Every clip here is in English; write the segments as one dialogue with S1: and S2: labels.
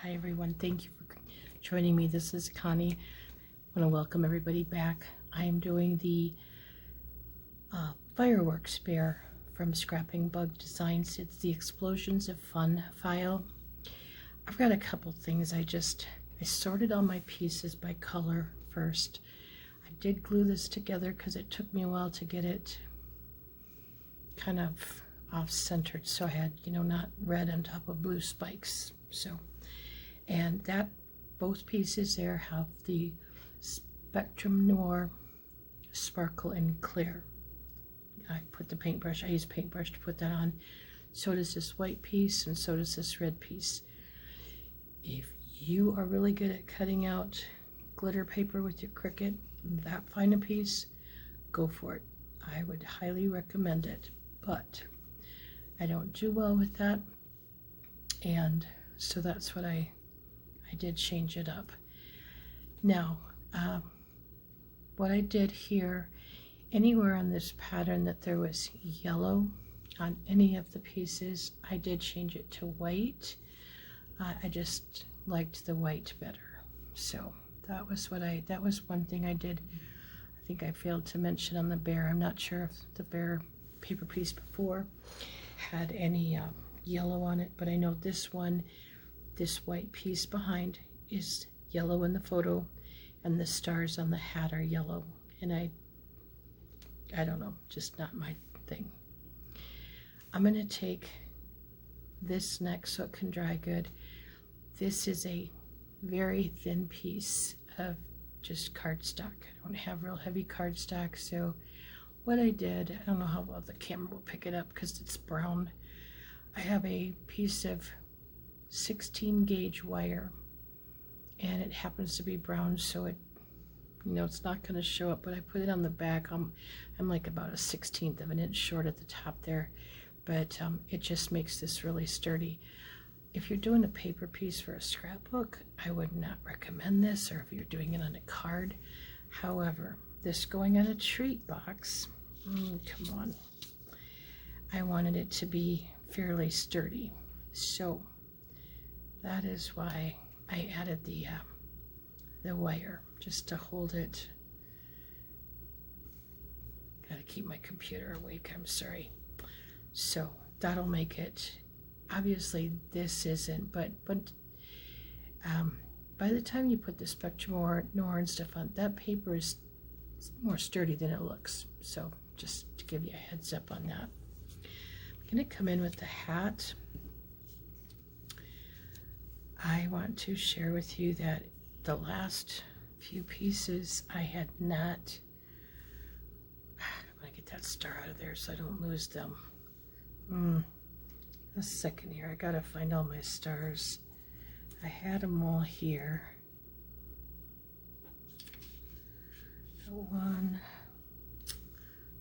S1: Hi everyone, thank you for joining me. This is Connie. I want to welcome everybody back. I am doing the fireworks bear from Scrapping Bug Designs. It's the Explosions of Fun file. I've got a couple things. I sorted all my pieces by color first. I did glue this together because it took me a while to get it kind of off-centered, so I had, not red on top of blue spikes. And that both pieces there have the Spectrum Noir Sparkle and Clear. I use paintbrush to put that on. So does this white piece, and so does this red piece. If you are really good at cutting out glitter paper with your Cricut, that fine a piece, go for it. I would highly recommend it, but I don't do well with that, and so that's what I did change it up. Now, what I did here, anywhere on this pattern that there was yellow on any of the pieces, I did change it to white. I just liked the white better. So that was one thing I did. I think I failed to mention on the bear. I'm not sure if the bear paper piece before had any yellow on it, but I know this one, this white piece behind is yellow in the photo, and the stars on the hat are yellow, and I don't know, just not my thing. I'm going to take this next so it can dry good. This is a very thin piece of just cardstock. I don't have real heavy cardstock, so what I did, I don't know how well the camera will pick it up because it's brown. I have a piece of 16 gauge wire, and it happens to be brown, so it's not going to show up, but I put it on the back. I'm like about a 1/16 of an inch short at the top there, but it just makes this really sturdy. If you're doing a paper piece for a scrapbook, I would not recommend this, or if you're doing it on a card. However, this going on a treat box, come on, I wanted it to be fairly sturdy, so that is why I added the wire, just to hold it. Gotta keep my computer awake, I'm sorry. So that'll make it, obviously this isn't, but by the time you put the Spectrum Noir and stuff on, that paper is more sturdy than it looks. So just to give you a heads up on that. I'm gonna come in with the hat. I want to share with you that the last few pieces I had not, I'm gonna get that star out of there so I don't lose them. A second here, I gotta find all my stars. I had them all here. One,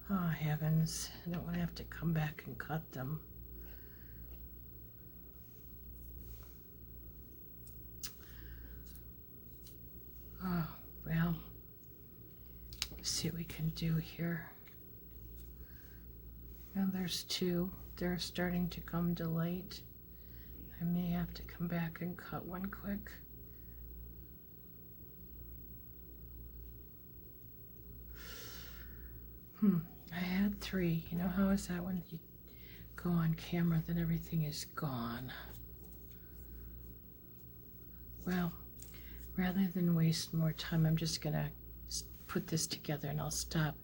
S1: oh heavens, I don't want to have to come back and cut them. Oh, well, let's see what we can do here. Now there's two. They're starting to come to light. I may have to come back and cut one quick. I had three. You know how is that when you go on camera, then everything is gone? Well, rather than waste more time, I'm just gonna put this together and I'll stop,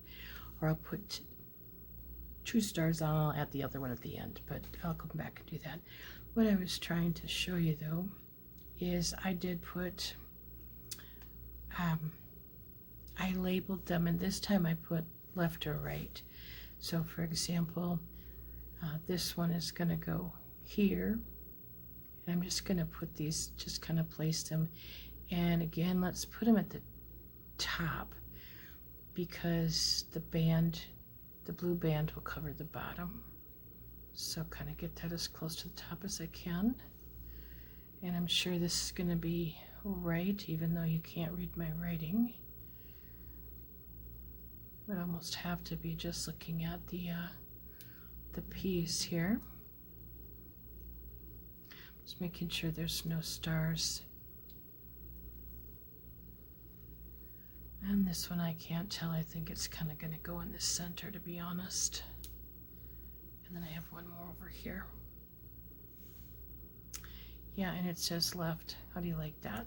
S1: or I'll put 2 stars on, I'll add the other one at the end, but I'll come back and do that. What I was trying to show you though is I did put, I labeled them, and this time I put left or right. So for example, this one is gonna go here, and I'm just gonna put these, just kind of place them, and again, let's put them at the top because the blue band will cover the bottom. So kind of get that as close to the top as I can. And I'm sure this is going to be right, even though you can't read my writing. It would almost have to be just looking at the piece here. Just making sure there's no stars. And this one I can't tell. I think it's kind of going to go in the center, to be honest. And then I have one more over here. Yeah, and it says left. How do you like that?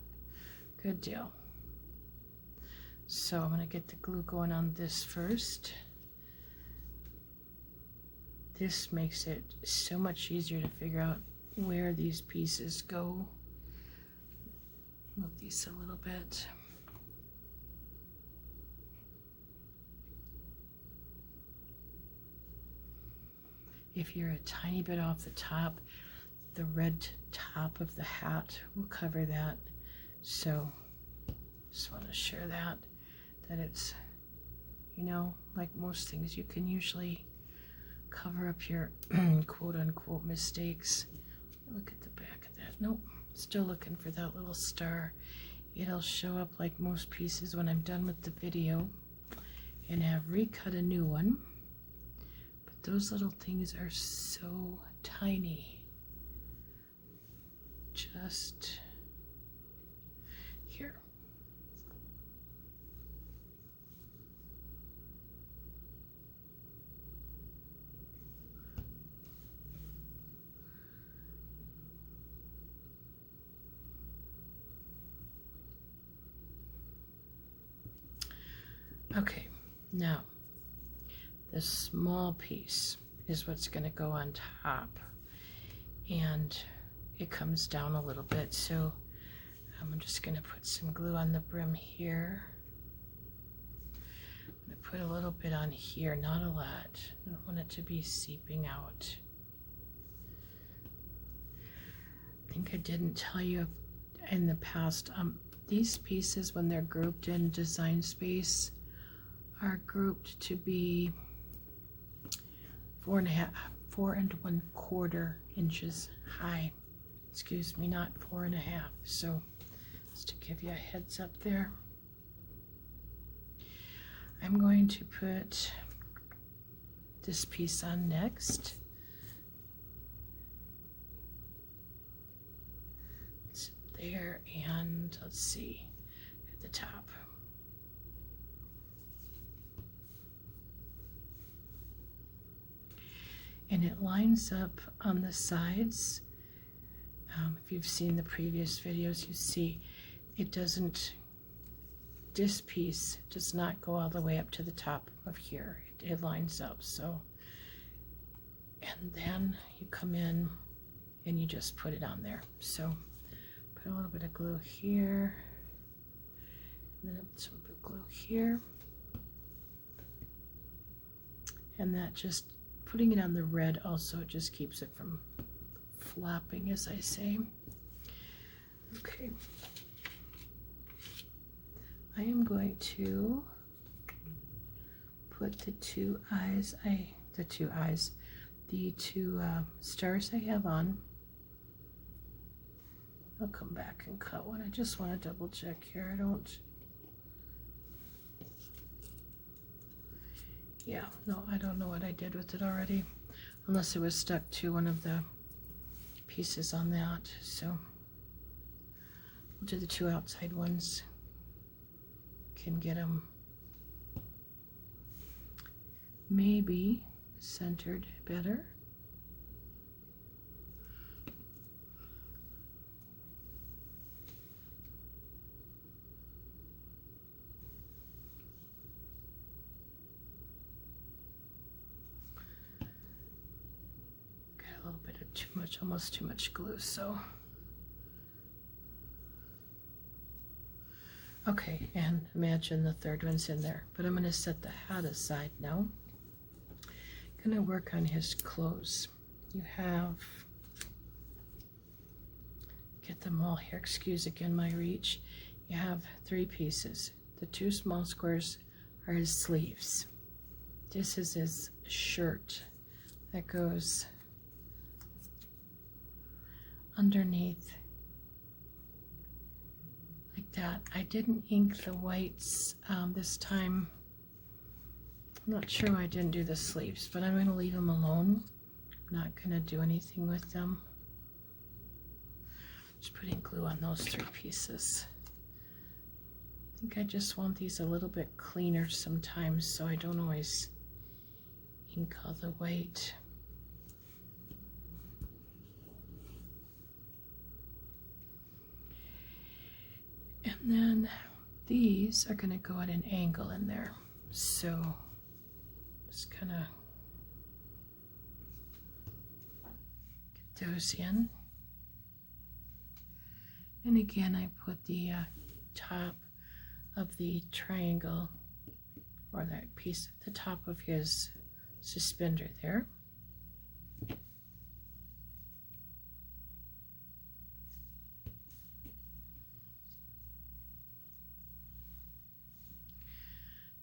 S1: Good deal. So I'm going to get the glue going on this first. This makes it so much easier to figure out where these pieces go. Move these a little bit. If you're a tiny bit off the top, the red top of the hat will cover that. So just want to share that it's, you know, like most things, you can usually cover up your quote-unquote mistakes. Look at the back of that. Nope, still looking for that little star. It'll show up like most pieces when I'm done with the video and have recut a new one. But those little things are so tiny. Just here. Okay, now this small piece is what's going to go on top, and it comes down a little bit, so I'm just going to put some glue on the brim here. I'm going to put a little bit on here, not a lot. I don't want it to be seeping out. I think I didn't tell you in the past, these pieces, when they're grouped in Design Space, are grouped to be 4 1/4 inches high. Excuse me, not 4 1/2. So just to give you a heads up there. I'm going to put this piece on next. It's there, and let's see, at the top. And it lines up on the sides. If you've seen the previous videos, you see it doesn't, this piece does not go all the way up to the top of here. It lines up, so, and then you come in and you just put it on there. So put a little bit of glue here, and then some glue here, and that just, putting it on the red also just keeps it from flopping, as I say. Okay. I am going to put the two stars I have on. I'll come back and cut one. I just want to double check here. Yeah, no, I don't know what I did with it already, unless it was stuck to one of the pieces on that. So we'll do the two outside ones. Can get them maybe centered better. Got a little bit of too much, almost too much glue, so. Okay, and imagine the third one's in there, but I'm going to set the hat aside now. Going to work on his clothes. You have, get them all here, excuse again my reach. You have 3 pieces. The 2 small squares are his sleeves. This is his shirt that goes underneath like that. I didn't ink the whites this time. I'm not sure why I didn't do the sleeves, but I'm going to leave them alone. I'm not going to do anything with them. Just putting glue on those 3 pieces. I think I just want these a little bit cleaner sometimes, so I don't always ink all the white. And then these are going to go at an angle in there, so just kind of get those in. And again, I put the top of the triangle, or that piece at the top of his suspender there.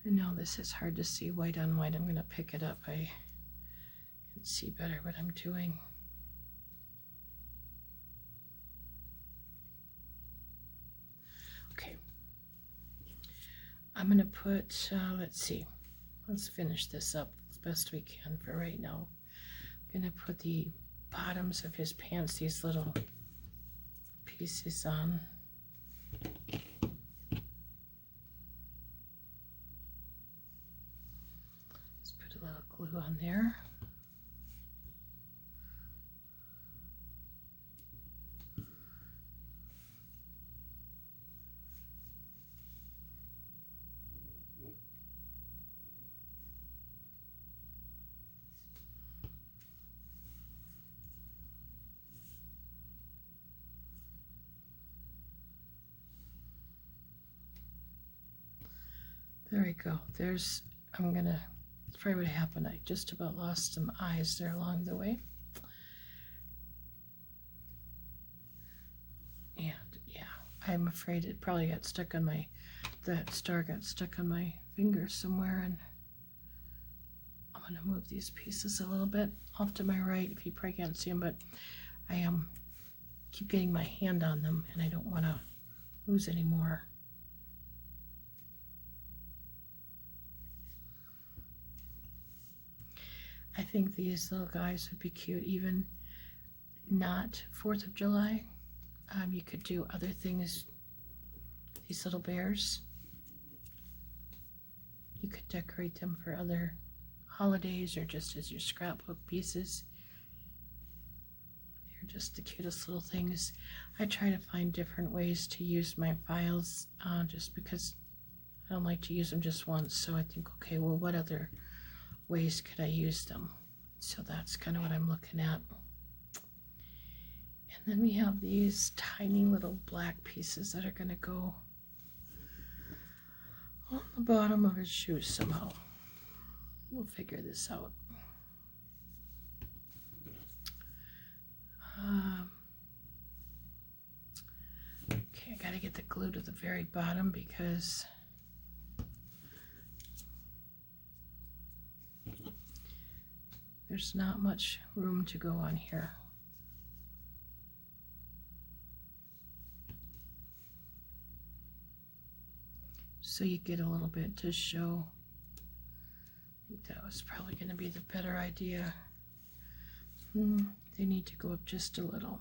S1: I know this is hard to see white on white. I'm going to pick it up. I can see better what I'm doing. Okay. I'm going to put, let's see, let's finish this up as best we can for right now. I'm going to put the bottoms of his pants, these little pieces on. Glue on there. There we go. There's, I'm gonna, that's probably what happened. I just about lost some eyes there along the way. And yeah, I'm afraid it probably got stuck on my, that star got stuck on my finger somewhere, and I'm gonna move these pieces a little bit off to my right if you probably can't see them, but I keep getting my hand on them and I don't want to lose any more. I think these little guys would be cute, even not 4th of July. You could do other things, these little bears. You could decorate them for other holidays or just as your scrapbook pieces. They're just the cutest little things. I try to find different ways to use my files just because I don't like to use them just once. So I think, okay, well, what other ways could I use them? So that's kind of what I'm looking at. And then we have these tiny little black pieces that are going to go on the bottom of his shoes somehow. We'll figure this out. Okay, I gotta get the glue to the very bottom because there's not much room to go on here. So you get a little bit to show. I think that was probably going to be the better idea. They need to go up just a little.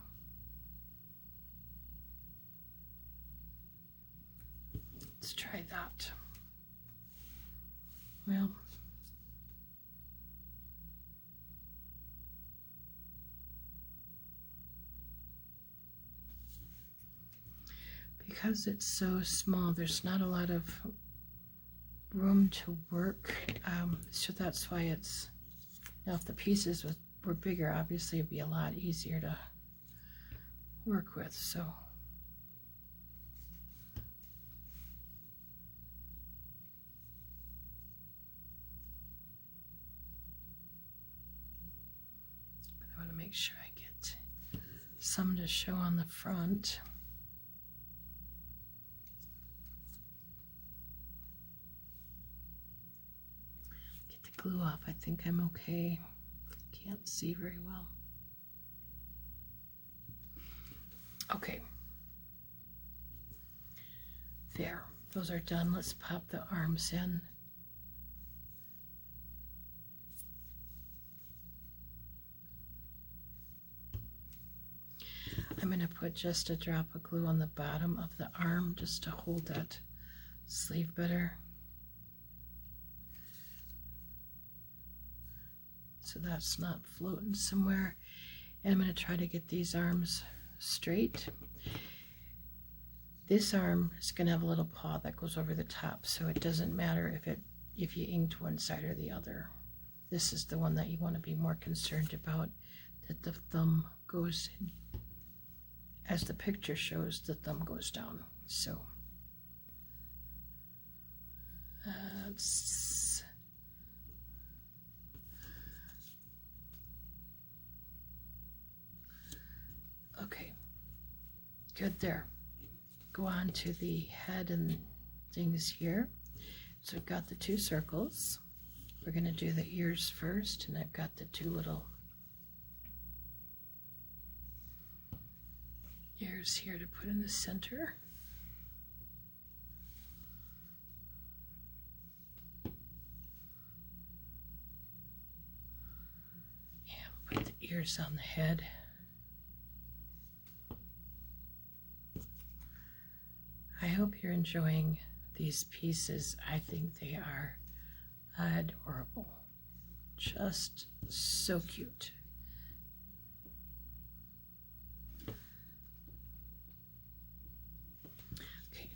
S1: Let's try that. Well, because it's so small, there's not a lot of room to work, so that's why it's, now if the pieces were bigger, obviously it'd be a lot easier to work with. So but I want to make sure I get some to show on the front. Glue off. I think I'm okay. Can't see very well. Okay. There. Those are done. Let's pop the arms in. I'm going to put just a drop of glue on the bottom of the arm just to hold that sleeve better. So that's not floating somewhere. And I'm going to try to get these arms straight. This arm is going to have a little paw that goes over the top, so it doesn't matter if you inked one side or the other. This is the one that you want to be more concerned about, that the thumb goes, as the picture shows, the thumb goes down. So okay, good there. Go on to the head and things here. So I've got the two circles. We're going to do the ears first, and I've got the two little ears here to put in the center. And put the ears on the head. I hope you're enjoying these pieces. I think they are adorable. Just so cute. Okay,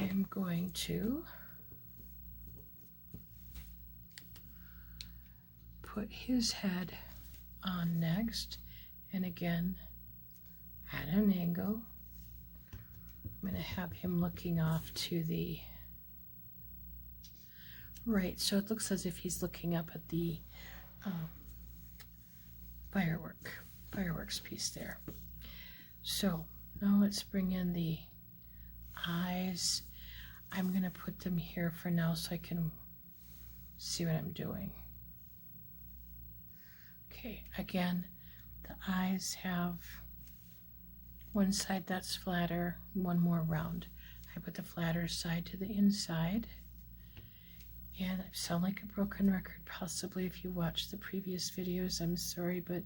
S1: I'm going to put his head on next, and again at an angle. I'm going to have him looking off to the right, so it looks as if he's looking up at the fireworks piece there. So now let's bring in the eyes. I'm going to put them here for now so I can see what I'm doing. Okay, again, the eyes have one side that's flatter, one more round. I put the flatter side to the inside. And I sound like a broken record, possibly if you watched the previous videos. I'm sorry, but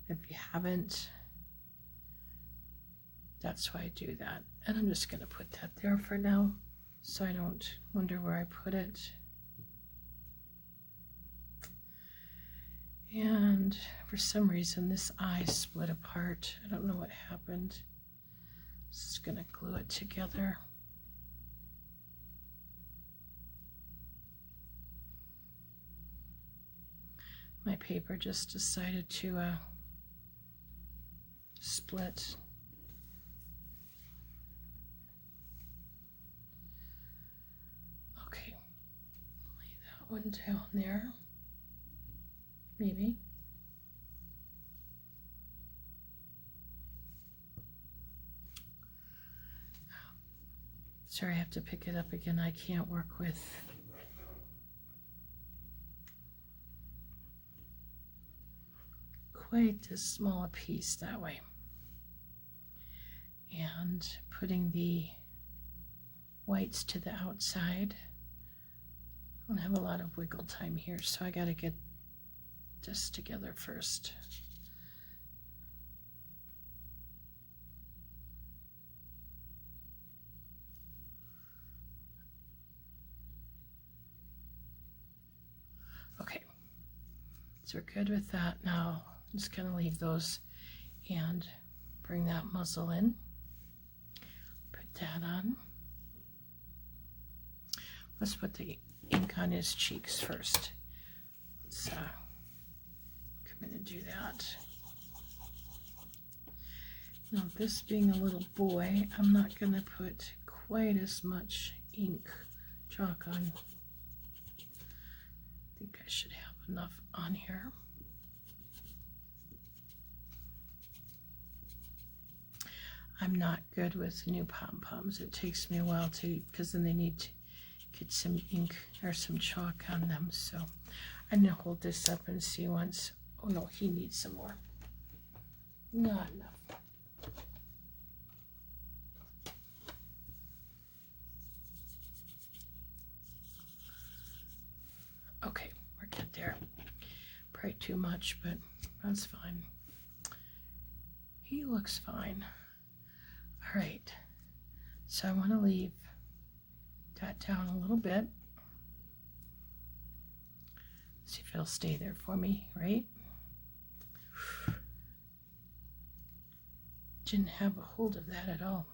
S1: if you haven't, that's why I do that. And I'm just going to put that there for now so I don't wonder where I put it. And for some reason this eye split apart. I don't know what happened. Just going to glue it together. My paper just decided to split. Okay, lay that one down there. Maybe. Sorry, I have to pick it up again. I can't work with quite as small a piece that way. And putting the whites to the outside. I don't have a lot of wiggle time here, so I got to get this together first. Okay, so we're good with that. Now I'm just going to leave those and bring that muzzle in. Put that on. Let's put the ink on his cheeks first. Let's come in and do that. Now, this being a little boy, I'm not going to put quite as much ink chalk on. I think I should have enough on here. I'm not good with new pom-poms. It takes me a while to, because then they need to get some ink or some chalk on them. So I'm going to hold this up and see once. Oh no, he needs some more. Not enough. Okay, we're good there. Probably too much, but that's fine. he looks fine. All right, so I want to leave that down a little bit. See if it'll stay there for me, right? Didn't have a hold of that at all.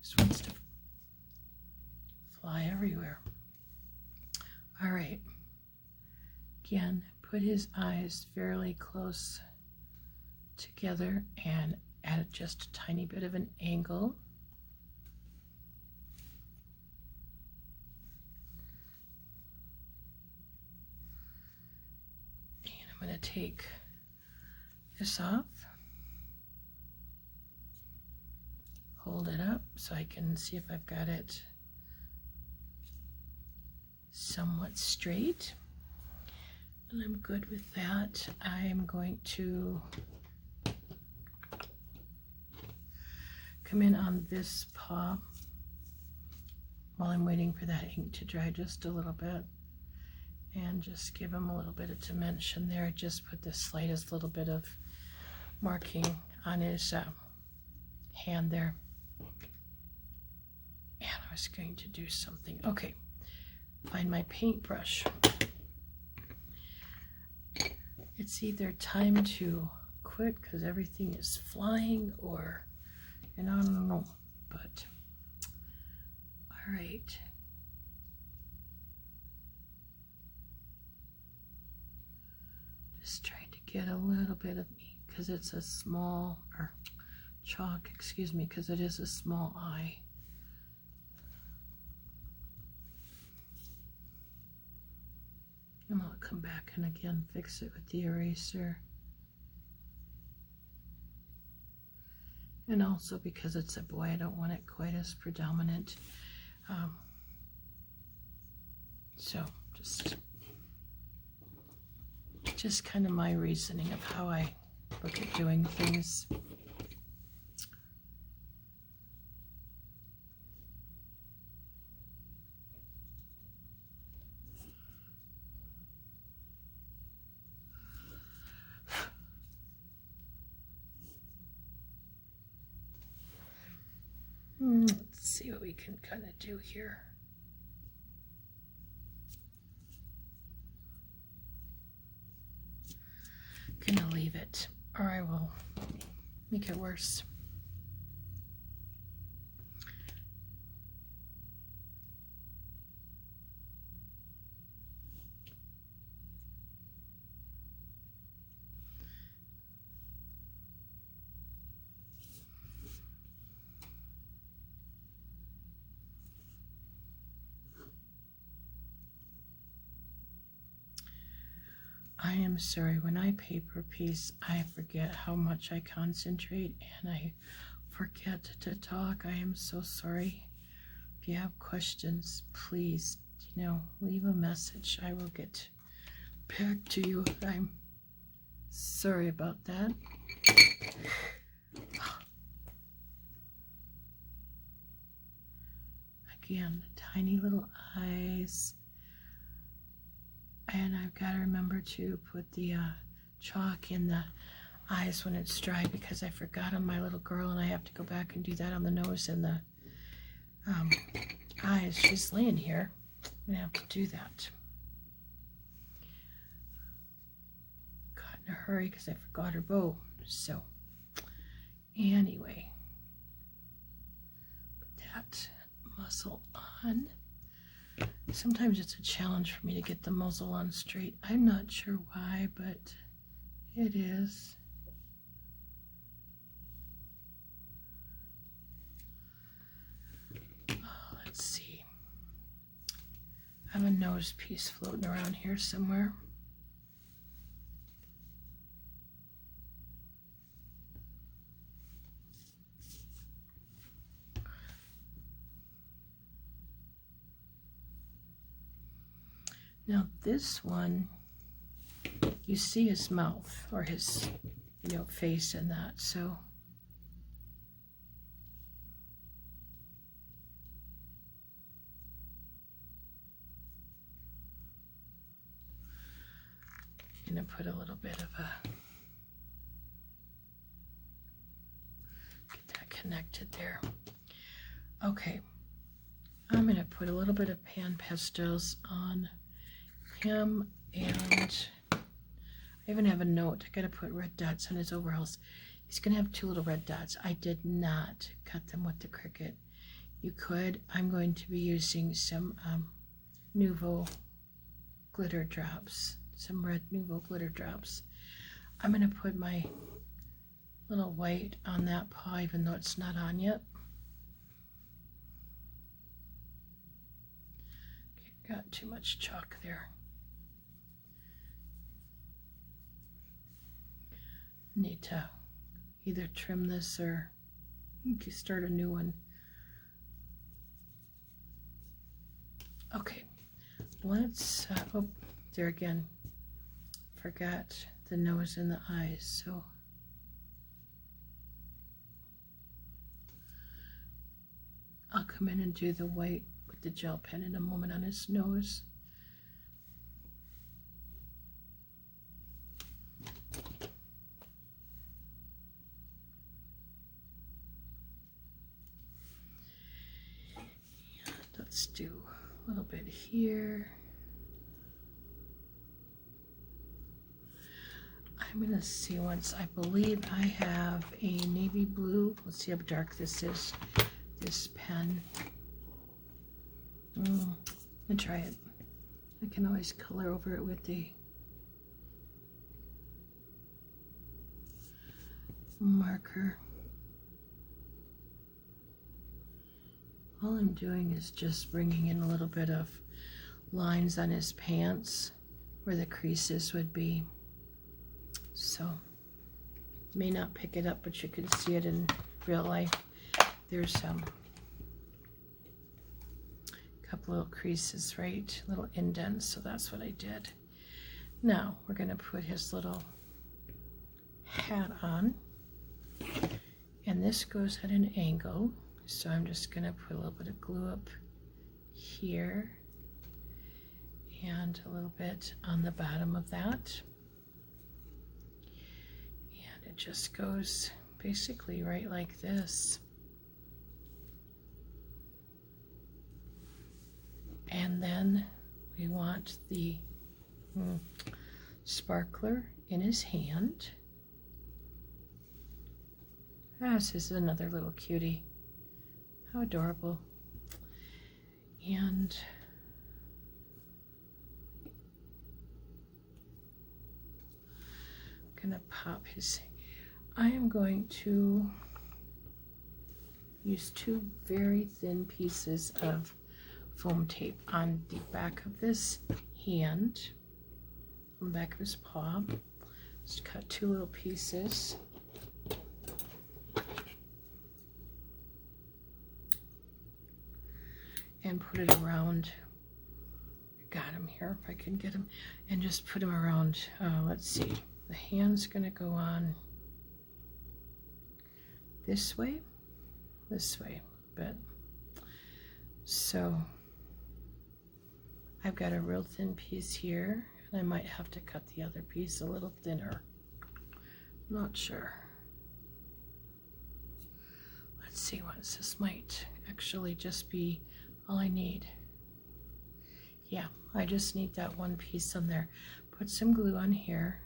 S1: Just wants to fly everywhere. All right. Again, put his eyes fairly close together and add just a tiny bit of an angle. And I'm going to take this off, hold it up so I can see if I've got it somewhat straight, and I'm good with that. I'm going to come in on this paw while I'm waiting for that ink to dry just a little bit, and just give him a little bit of dimension there. Just put the slightest little bit of marking on his hand there. And I was going to do something. Okay, find my paintbrush. It's either time to quit because everything is flying, or, and I don't know, but all right. Just trying to get a little bit of ink because it's a small, or chalk, excuse me, because it is a small eye. And I'll come back and again fix it with the eraser. And also because it's a boy, I don't want it quite as predominant. So just kind of my reasoning of how I look at doing things. Let's see what we can kind of do here. Gonna leave it, or I will make it worse. I am sorry, when I paper piece, I forget how much I concentrate and I forget to talk. I am so sorry. If you have questions, please, leave a message. I will get back to you. I'm sorry about that. Again, the tiny little eyes. And I've got to remember to put the chalk in the eyes when it's dry, because I forgot on my little girl, and I have to go back and do that on the nose and the eyes. She's laying here. I'm going to have to do that. Got in a hurry because I forgot her bow. So anyway, put that muzzle on. Sometimes it's a challenge for me to get the muzzle on straight. I'm not sure why, but it is. Oh, let's see. I have a nose piece floating around here somewhere. Now this one, you see his mouth or his, face in that, so. I'm gonna put a little bit of a connected there. Okay, I'm going to put a little bit of pan pastels on him, and I even have a note. I got to put red dots on his overalls. He's going to have 2 little red dots. I did not cut them with the Cricut. You could. I'm going to be using some Nouveau glitter drops, some red Nouveau glitter drops. I'm going to put my little white on that paw, even though it's not on yet. Okay, got too much chalk there. Need to either trim this or you can start a new one. Okay, let's, oh, there again, forgot the nose and the eyes, so I'll come in and do the white with the gel pen in a moment on his nose. Let's do a little bit here. I'm gonna see once, I believe I have a navy blue. Let's see how dark this is, this pen. Let me try it. I can always color over it with the marker. All I'm doing is just bringing in a little bit of lines on his pants where the creases would be. So, may not pick it up, but you can see it in real life. There's some couple little creases, right? Little indents, so that's what I did. Now, we're gonna put his little hat on. And this goes at an angle. So I'm just going to put a little bit of glue up here and a little bit on the bottom of that. And it just goes basically right like this. And then we want the sparkler in his hand. This is another little cutie. How adorable. And I'm gonna pop his, I am going to use 2 very thin pieces of foam tape on the back of this hand, on the back of his paw. Just cut 2 little pieces. And put it around, got him here if I can get him, and just put him around, let's see, the hand's gonna go on this way, but so I've got a real thin piece here, and I might have to cut the other piece a little thinner, not sure. Let's see, once this might actually just be all I need. Yeah, I just need that one piece on there. Put some glue on here,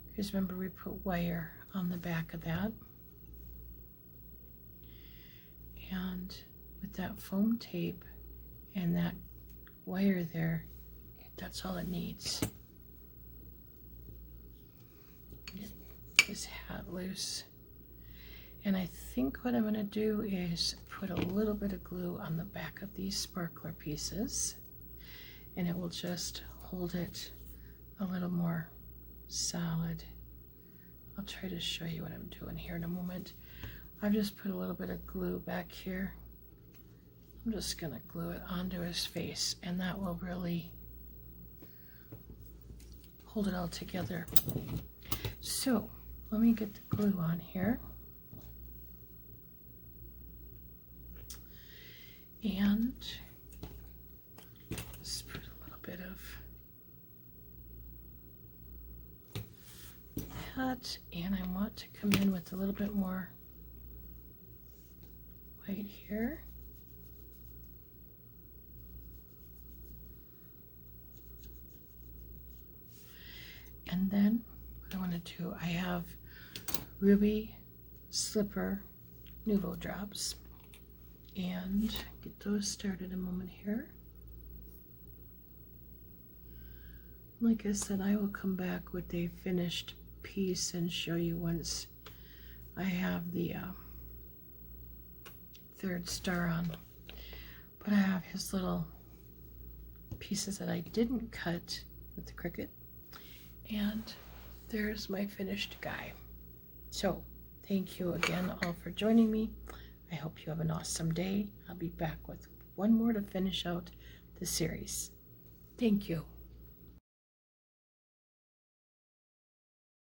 S1: because remember we put wire on the back of that. And with that foam tape and that wire there, that's all it needs. Get his hat loose. And I think what I'm going to do is put a little bit of glue on the back of these sparkler pieces, and it will just hold it a little more solid. I'll try to show you what I'm doing here in a moment. I've just put a little bit of glue back here. I'm just going to glue it onto his face, and that will really hold it all together. So let me get the glue on here. And just put a little bit of that, and I want to come in with a little bit more white here. And then what I want to do, I have Ruby Slipper Nouveau drops, and get those started a moment here. Like I said, I will come back with a finished piece and show you once I have the third star on. But I have his little pieces that I didn't cut with the Cricut, and there's my finished guy. So thank you again all for joining me. I hope you have an awesome day. I'll be back with one more to finish out the series. Thank you.